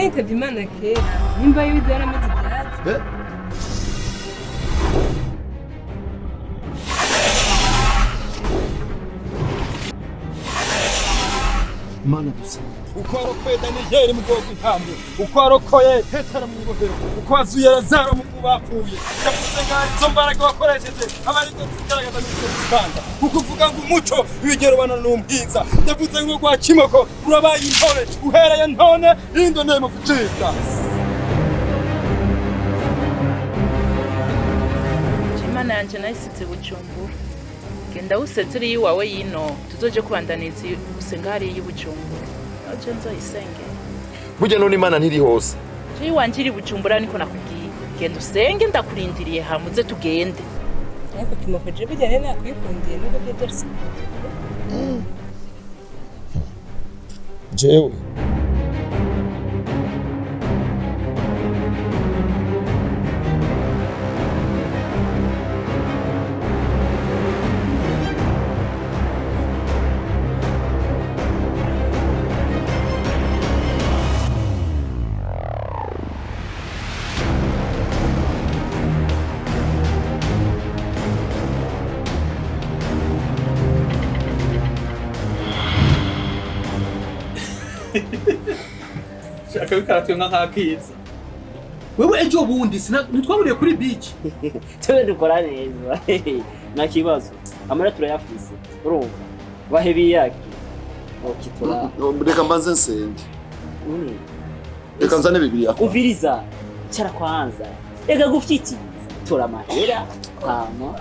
None yitavye Imana kera nimba yize yaramaze ivyatsi. Mana dusa uko arokoye Daniyeli mu bwoko bw'intambwe uko arokoye Petero mu ngofero uko azuye Lazaro mu bapfuye yavuze ngo izo mbaraga wakoresheje abari zigaragaza n'icyo gusanga kuko uvuga ngo umuco wigerobana n'umwiza yavuze ngo kwa Kimoko urabaye intore uhereye ntone in the name of Jesus. Imana yanje nayisize Bujumbura genda usetiri yiwawe yino tuzoje kubandaniza usenga hari y'Ubujumbura aje nzoyisenge burya none Imana ntiri hose je wanje iri Bujumbura niko nakubwiye genda usenge ndakurindiriye hamuze tugende ariko tumakoje bijyane nakwikundiye nubwo byose jewe Shaka bikaratwe nk'akakiza. Wewe ejo bundi ntitwaburiye kuri beach. Twe dukora neza. Na kibazo. Amara turayafise. Urumva. Bahebi yaki. Okitora. reka mbanze nsenge reka nzane Bibiliya Uviriza. Cara kwanza. Ega gufyitiza. Tora mahera. Hama.